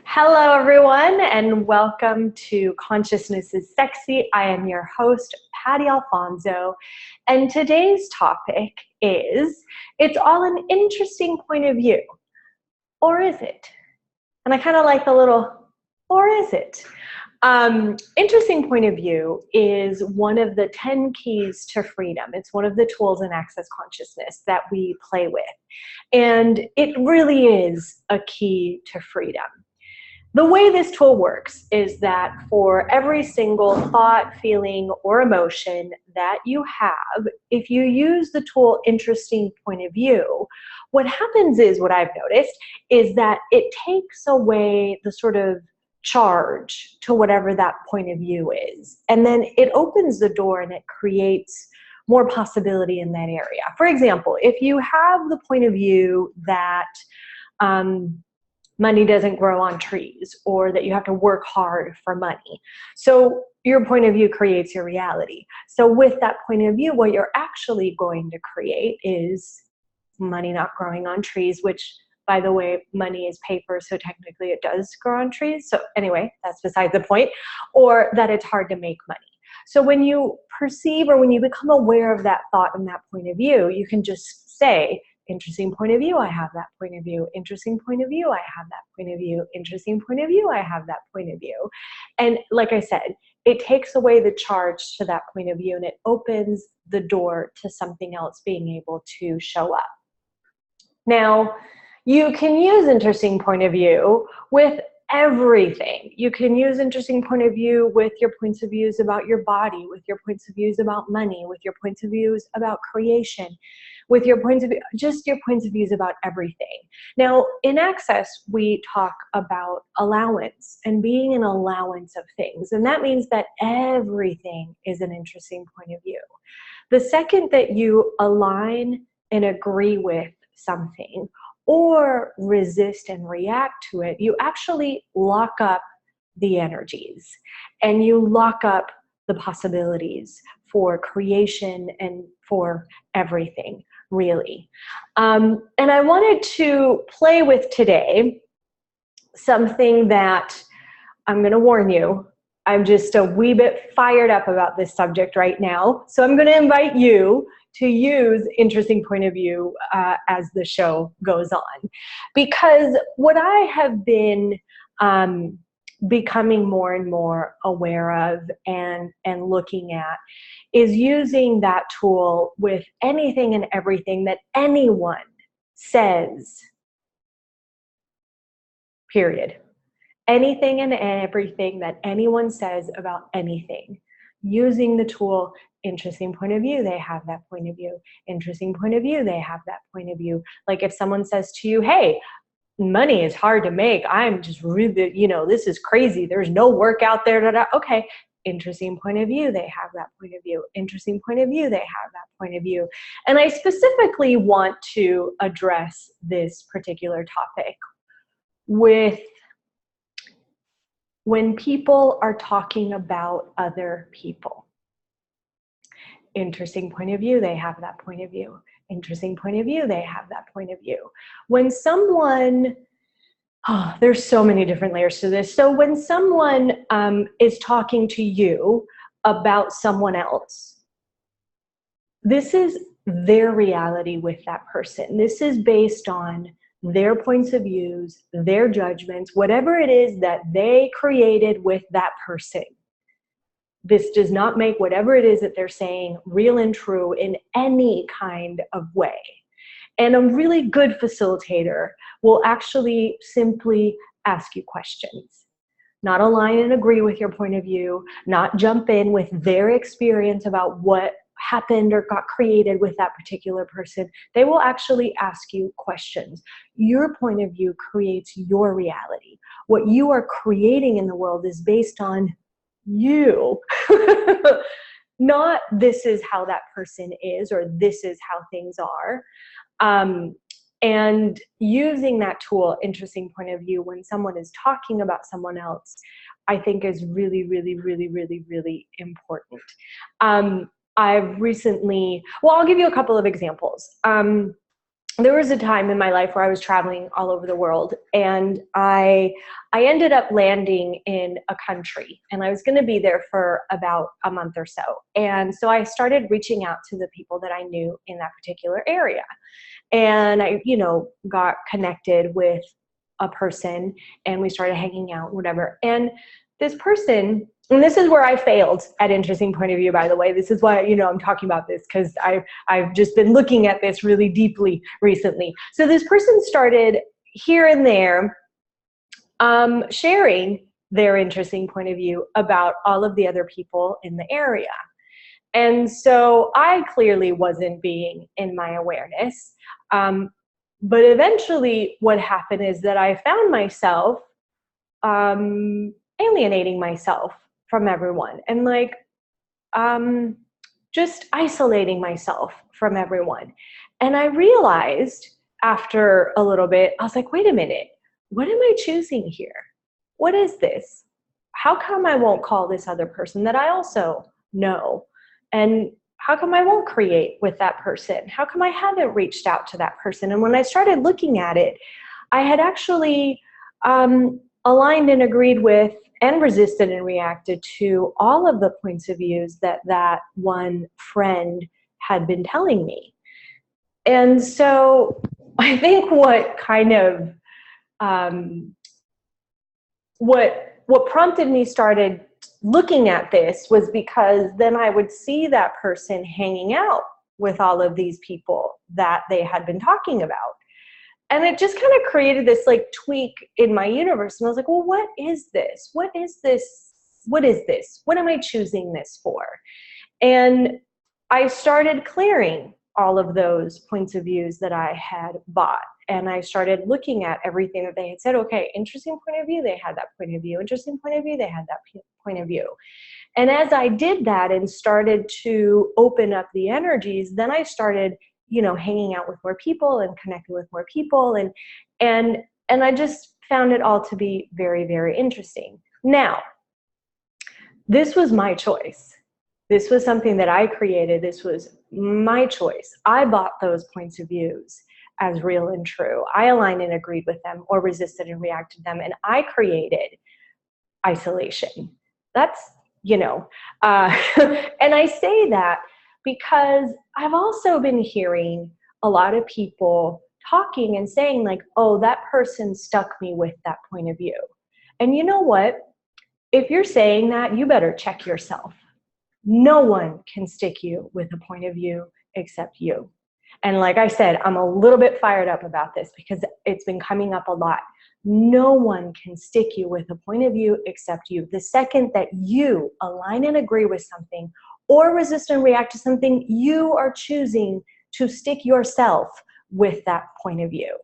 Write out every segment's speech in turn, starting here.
Hello, everyone, and welcome to Consciousness is Sexy. I am your host, Patty Alfonso, and today's topic is, it's all an interesting point of view, or is it? And I kind of like the little, or is it? Interesting point of view is one of the 10 keys to freedom. It's one of the tools in Access Consciousness that we play with. And it really is a key to freedom. The way this tool works is that for every single thought, feeling, or emotion that you have, if you use the tool interesting point of view, what happens is, what I've noticed, is that it takes away the sort of charge to whatever that point of view is. And then it opens the door and it creates more possibility in that area. For example, if you have the point of view that money doesn't grow on trees, or that you have to work hard for money. So your point of view creates your reality. So with that point of view, what you're actually going to create is money not growing on trees, which, by the way, money is paper, so technically it does grow on trees. So anyway, that's besides the point. Or that it's hard to make money. So when you perceive, or when you become aware of that thought and that point of view, you can just say, interesting point of view, I have that point of view. Interesting point of view, I have that point of view. Interesting point of view, I have that point of view. And like I said, it takes away the charge to that point of view, and it opens the door to something else being able to show up. Now, you can use interesting point of view with everything. You can use interesting point of view with your points of views about your body, with your points of views about money, with your points of views about creation, with your points of view, just your points of views about everything. Now, in Access, we talk about allowance and being an allowance of things. And that means that everything is an interesting point of view. The second that you align and agree with something, or resist and react to it, you actually lock up the energies and you lock up the possibilities for creation and for everything, really. And I wanted to play with today something that I'm going to warn you, I'm just a wee bit fired up about this subject right now. So I'm going to invite you to use interesting point of view as the show goes on. Because what I have been becoming more and more aware of and looking at is using that tool with anything and everything that anyone says, period. Anything and everything that anyone says about anything. Using the tool, interesting point of view, they have that point of view. Interesting point of view, they have that point of view. Like if someone says to you, hey, money is hard to make. I'm just really, this is crazy. There's no work out there. Da, da. Okay, interesting point of view, they have that point of view. Interesting point of view, they have that point of view. And I specifically want to address this particular topic with when people are talking about other people. Interesting point of view, they have that point of view. Interesting point of view, they have that point of view. When someone, there's so many different layers to this. So when someone is talking to you about someone else, this is their reality with that person. This is based on their points of views, their judgments, whatever it is that they created with that person. This does not make whatever it is that they're saying real and true in any kind of way. And a really good facilitator will actually simply ask you questions. Not align and agree with your point of view, not jump in with their experience about what happened or got created with that particular person. They will actually ask you questions. Your point of view creates your reality. What you are creating in the world is based on you. Not this is how that person is, or this is how things are. And using that tool, interesting point of view, when someone is talking about someone else, I think is really, really, really, really, really important. I've recently, well, I'll give you a couple of examples. there was a time in my life where I was traveling all over the world, and I ended up landing in a country, and I was going to be there for about a month or so. And so I started reaching out to the people that I knew in that particular area. And I, got connected with a person, and we started hanging out, whatever. And this person, and this is where I failed at interesting point of view, by the way. This is why, I'm talking about this, because I've just been looking at this really deeply recently. So this person started here and there sharing their interesting point of view about all of the other people in the area. And so I clearly wasn't being in my awareness. But eventually what happened is that I found myself alienating myself from everyone, and just isolating myself from everyone. And I realized after a little bit, I was like, wait a minute, what am I choosing here? What is this? How come I won't call this other person that I also know? And how come I won't create with that person? How come I haven't reached out to that person? And when I started looking at it, I had actually aligned and agreed with and resisted and reacted to all of the points of views that one friend had been telling me. And so I think what kind of what prompted me started looking at this was because then I would see that person hanging out with all of these people that they had been talking about. And it just kind of created this tweak in my universe. And I was like, well, what is this? What is this? What is this? What am I choosing this for? And I started clearing all of those points of views that I had bought. And I started looking at everything that they had said. Okay, interesting point of view, they had that point of view. Interesting point of view, they had that point of view. And as I did that and started to open up the energies, then I started, hanging out with more people and connecting with more people. And I just found it all to be very, very interesting. Now, this was my choice. This was something that I created. This was my choice. I bought those points of views as real and true. I aligned and agreed with them, or resisted and reacted to them. And I created isolation. That's, and I say that because I've also been hearing a lot of people talking and saying oh, that person stuck me with that point of view. And you know what? If you're saying that, you better check yourself. No one can stick you with a point of view except you. And like I said, I'm a little bit fired up about this because it's been coming up a lot. No one can stick you with a point of view except you. The second that you align and agree with something or resist and react to something, you are choosing to stick yourself with that point of view.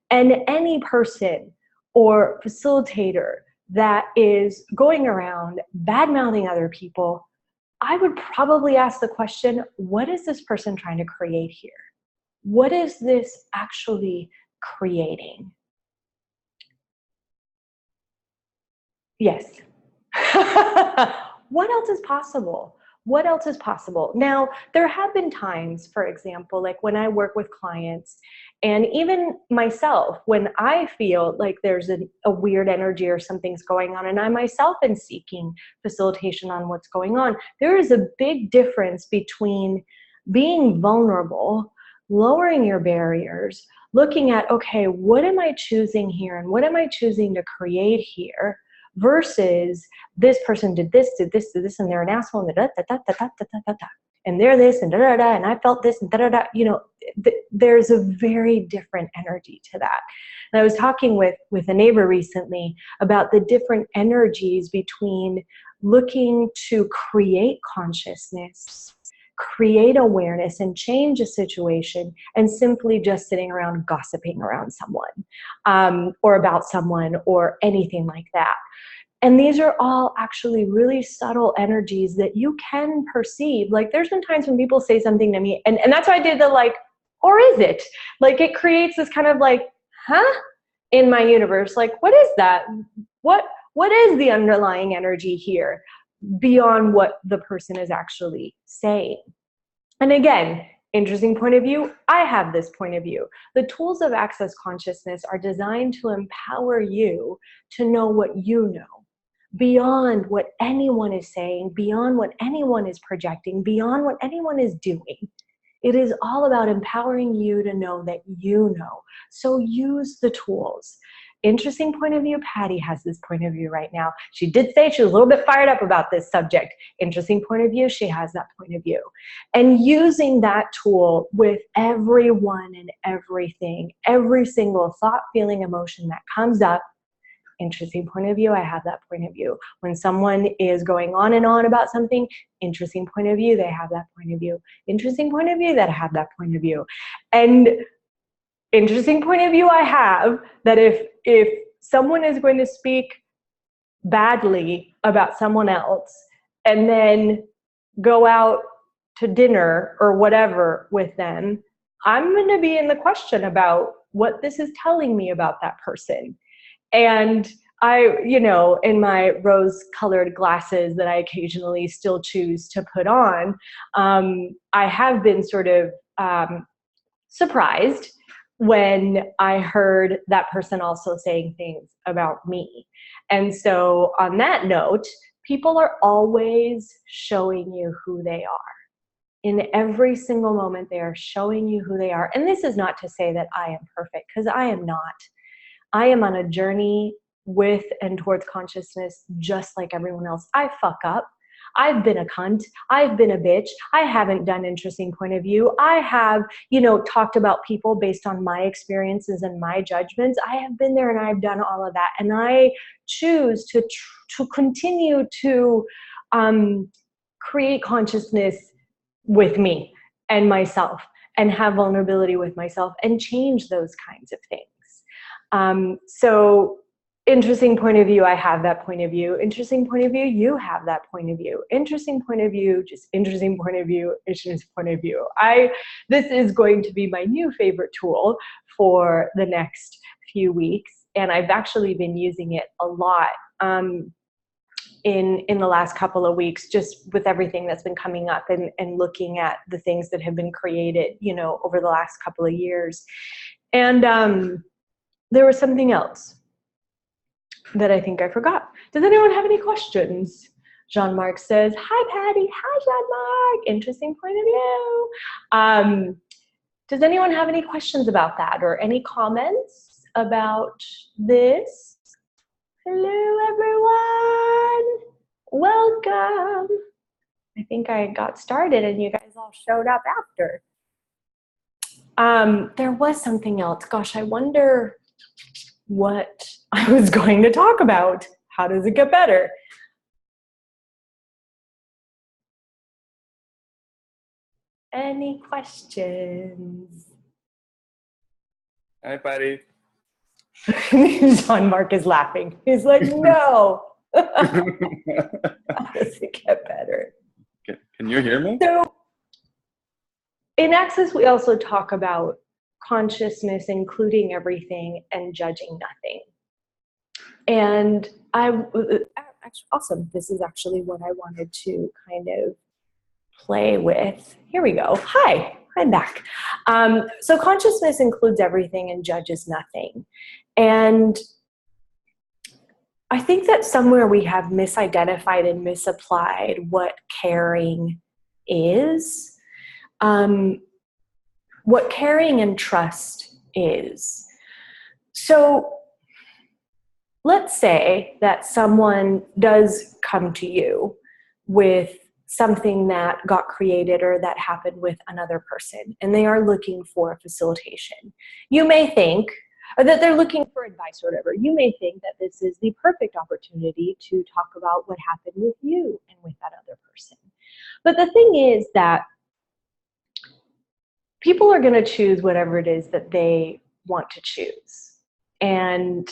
And any person or facilitator that is going around bad-mouthing other people, I would probably ask the question, what is this person trying to create here? What is this actually creating? Yes. What else is possible? What else is possible? Now, there have been times, for example, when I work with clients, and even myself, when I feel like there's a weird energy or something's going on, and I myself am seeking facilitation on what's going on, there is a big difference between being vulnerable, lowering your barriers, looking at, okay, what am I choosing here, and what am I choosing to create here, versus this person did this, and they're an asshole, and and they're this, and and I felt this, and there's a very different energy to that. And I was talking with a neighbor recently about the different energies between looking to create consciousness, create awareness, and change a situation, and simply just sitting around gossiping around someone, or about someone, or anything like that. And these are all actually really subtle energies that you can perceive. There's been times when people say something to me, and that's why I did the or is it? It creates this kind of huh? In my universe, what is that? What is the underlying energy here beyond what the person is actually saying? And again, Interesting point of view, I have this point of view. The tools of access consciousness are designed to empower you to know what you know, beyond what anyone is saying, beyond what anyone is projecting, beyond what anyone is doing. It is all about empowering you to know that you know. So use the tools. Interesting point of view, Patty has this point of view right now. She did say she was a little bit fired up about this subject. Interesting point of view, she has that point of view. And using that tool with everyone and everything, every single thought, feeling, emotion that comes up. Interesting point of view, I have that point of view. When someone is going on and on about something, interesting point of view, they have that point of view. Interesting point of view, that have that point of view. And interesting point of view I have that if someone is going to speak badly about someone else and then go out to dinner or whatever with them, I'm going to be in the question about what this is telling me about that person. And I, you know, in my rose-colored glasses that I occasionally still choose to put on, I have been sort of surprised when I heard that person also saying things about me. And so on that note, people are always showing you who they are. In every single moment, they are showing you who they are. And this is not to say that I am perfect, because I am not. I am on a journey with and towards consciousness just like everyone else. I fuck up. I've been a cunt. I've been a bitch. I haven't done interesting point of view. I have, you know, talked about people based on my experiences and my judgments. I have been there and I've done all of that. And I choose to continue to create consciousness with me and myself and have vulnerability with myself and change those kinds of things. So interesting point of view, I have that point of view. Interesting point of view, you have that point of view. Interesting point of view, just interesting point of view, interesting point of view. This is going to be my new favorite tool for the next few weeks. And I've actually been using it a lot in the last couple of weeks, just with everything that's been coming up and looking at the things that have been created, you know, over the last couple of years. And there was something else that I think I forgot. Does anyone have any questions? Jean-Marc says, hi, Patty. Hi, Jean-Marc. Interesting point of view. Does anyone have any questions about that or any comments about this? Hello, everyone. Welcome. I think I got started and you guys all showed up after. There was something else. Gosh, I wonder what I was going to talk about. How does it get better? Any questions? Hi, Patty. Jean-Marc is laughing. He's like, no. How does it get better? Can you hear me? So in Access, we also talk about consciousness, including everything and judging nothing. And awesome. This is actually what I wanted to kind of play with. Here we go. Hi, I'm back. So consciousness includes everything and judges nothing. And I think that somewhere we have misidentified and misapplied what caring is, what caring and trust is. So let's say that someone does come to you with something that got created or that happened with another person, and they are looking for a facilitation. You may think that they're looking for advice or whatever. You may think that this is the perfect opportunity to talk about what happened with you and with that other person. But the thing is that people are going to choose whatever it is that want to choose. And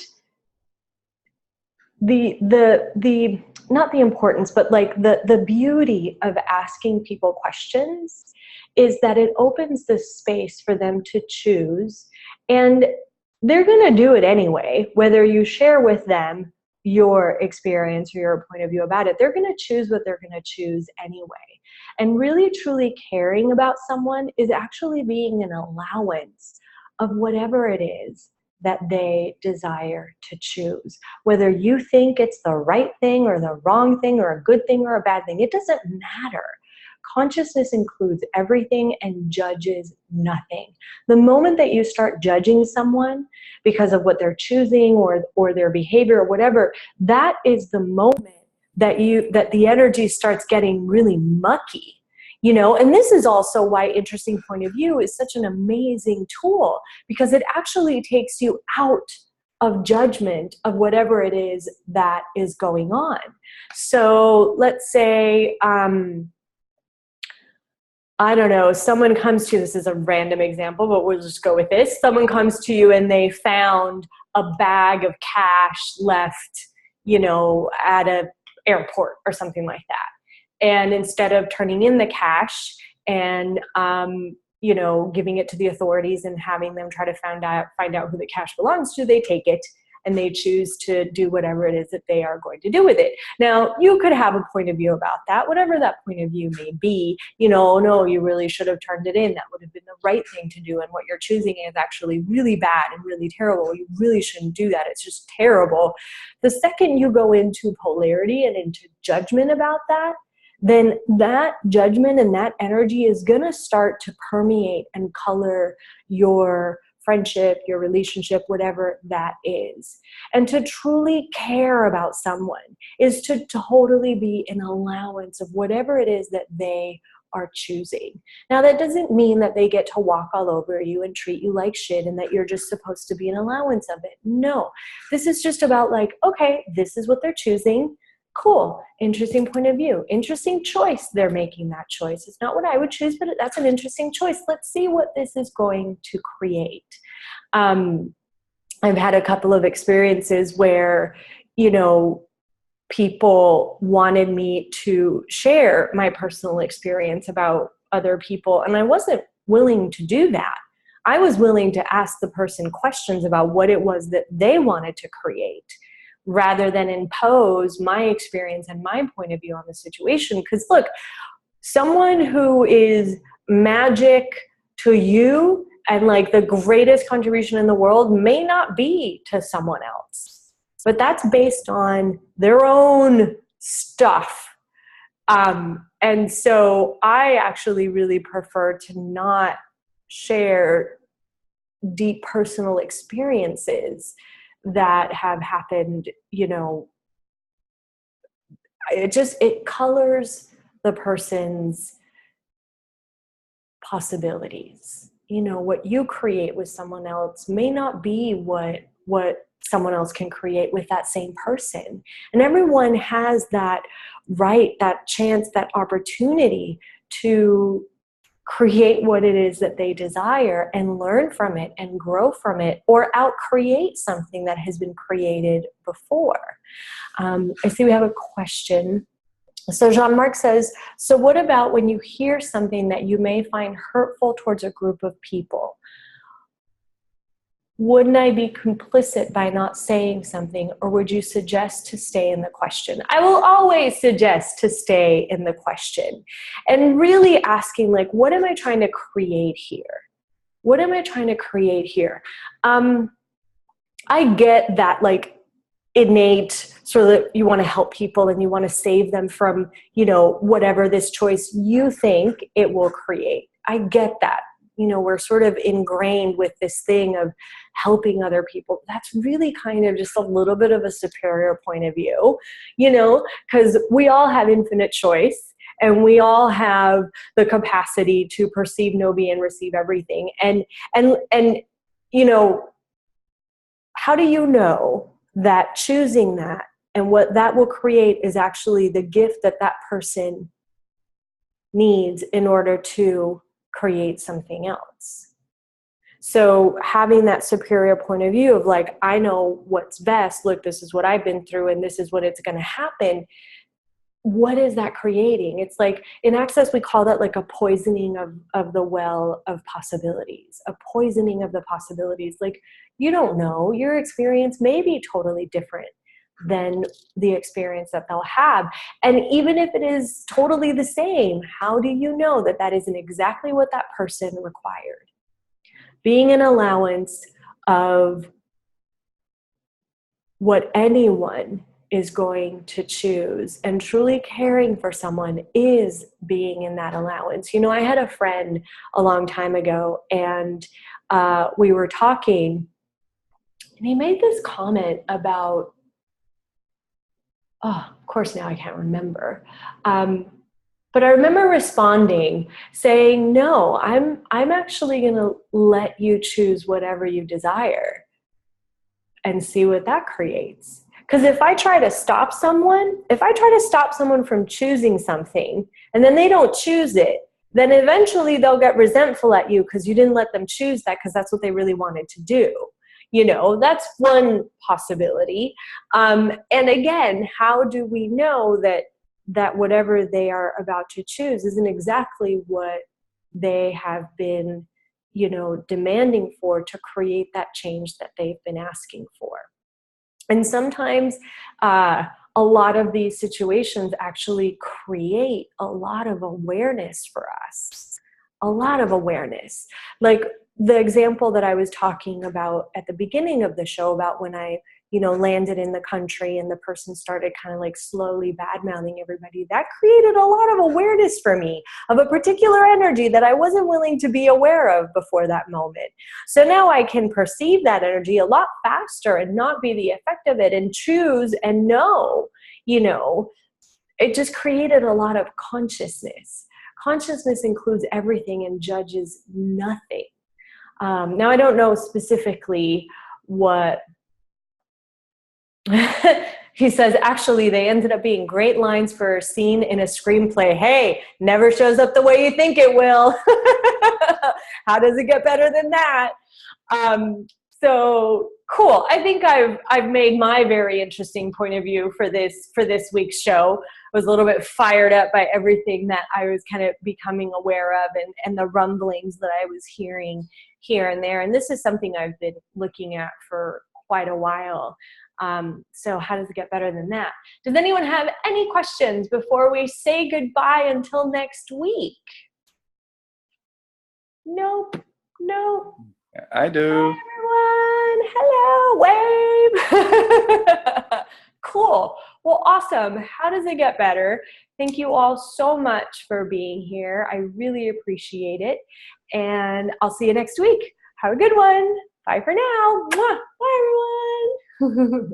not the importance, but like the beauty of asking people questions is that it opens the space for them to choose, and they're going to do it anyway, whether you share with them your experience or your point of view about it. They're going to choose what they're going to choose anyway. And really, truly caring about someone is actually being an allowance of whatever it is that they desire to choose. Whether you think it's the right thing or the wrong thing or a good thing or a bad thing, it doesn't matter. Consciousness includes everything and judges nothing. The moment that you start judging someone because of what they're choosing or their behavior or whatever, that is the moment that the energy starts getting really mucky. You know, and this is also why interesting point of view is such an amazing tool, because it actually takes you out of judgment of whatever it is that is going on. So let's say, I don't know, someone comes to you, this is a random example, but we'll just go with this. Someone comes to you and they found a bag of cash left, you know, at an airport or something like that. And instead of turning in the cash and, you know, giving it to the authorities and having them try to find out who the cash belongs to, they take it and they choose to do whatever it is that they are going to do with it. Now, you could have a point of view about that, whatever that point of view may be. You know, no, you really should have turned it in. That would have been the right thing to do. And what you're choosing is actually really bad and really terrible. You really shouldn't do that. It's just terrible. The second you go into polarity and into judgment about that, then that judgment and that energy is going to start to permeate and color your friendship, your relationship, whatever that is. And to truly care about someone is to totally be an allowance of whatever it is that they are choosing. Now, that doesn't mean that they get to walk all over you and treat you like shit and that you're just supposed to be an allowance of it. No, this is just about like, okay, this is what they're choosing. Cool. Interesting point of view. Interesting choice. They're making that choice. It's not what I would choose, but that's an interesting choice. Let's see what this is going to create. I've had a couple of experiences where, you know, people wanted me to share my personal experience about other people, and I wasn't willing to do that. I was willing to ask the person questions about what it was that they wanted to create, rather than impose my experience and my point of view on the situation. Because look, someone who is magic to you and like the greatest contribution in the world may not be to someone else, but that's based on their own stuff. And so I actually really prefer to not share deep personal experiences that have happened. You know, it colors the person's possibilities. You know, what you create with someone else may not be what someone else can create with that same person. And everyone has that right, that chance, that opportunity to create what it is that they desire and learn from it and grow from it, or out-create something that has been created before. I see we have a question. So Jean-Marc says, so what about when you hear something that you may find hurtful towards a group of people? Wouldn't I be complicit by not saying something, or would you suggest to stay in the question? I will always suggest to stay in the question and really asking, like, what am I trying to create here? What am I trying to create here? I get that, like, innate sort of you want to help people and you want to save them from, you know, whatever this choice you think it will create. I get that. You know, we're sort of ingrained with this thing of helping other people. That's really kind of just a little bit of a superior point of view, you know, because we all have infinite choice and we all have the capacity to perceive, know, be, and receive everything. And you know, how do you know that choosing that and what that will create is actually the gift that that person needs in order to create something else? So having that superior point of view of like, I know what's best, look, this is what I've been through and this is what it's going to happen. What is that creating? It's like in Access, we call that like a poisoning of the well of possibilities, a poisoning of the possibilities. Like, you don't know, your experience may be totally different than the experience that they'll have. And even if it is totally the same, how do you know that that isn't exactly what that person required? Being an allowance of what anyone is going to choose, and truly caring for someone is being in that allowance. You know, I had a friend a long time ago, and we were talking, and he made this comment about, oh, of course now I can't remember, but I remember responding, saying, no, I'm actually going to let you choose whatever you desire and see what that creates. Because if I try to stop someone from choosing something and then they don't choose it, then eventually they'll get resentful at you because you didn't let them choose that because that's what they really wanted to do. You know, that's one possibility. And again, how do we know that whatever they are about to choose isn't exactly what they have been, you know, demanding for to create that change that they've been asking for? And sometimes a lot of these situations actually create a lot of awareness for us, a lot of awareness. Like the example that I was talking about at the beginning of the show about when I, you know, landed in the country and the person started kind of like slowly bad-mouthing everybody, that created a lot of awareness for me of a particular energy that I wasn't willing to be aware of before that moment. So now I can perceive that energy a lot faster and not be the effect of it and choose and know, you know, it just created a lot of consciousness. Consciousness includes everything and judges nothing. Now, I don't know specifically what he says. Actually, they ended up being great lines for a scene in a screenplay. Hey, never shows up the way you think it will. How does it get better than that? So cool. I think I've made my very interesting point of view for this week's show. I was a little bit fired up by everything that I was kind of becoming aware of and the rumblings that I was hearing here and there. And this is something I've been looking at for quite a while. So how does it get better than that? Does anyone have any questions before we say goodbye until next week? Nope. Nope. I do. Hi, everyone. Hello. Wave. Cool. Well, awesome. How does it get better? Thank you all so much for being here. I really appreciate it. And I'll see you next week. Have a good one. Bye for now. Mwah. Bye, everyone.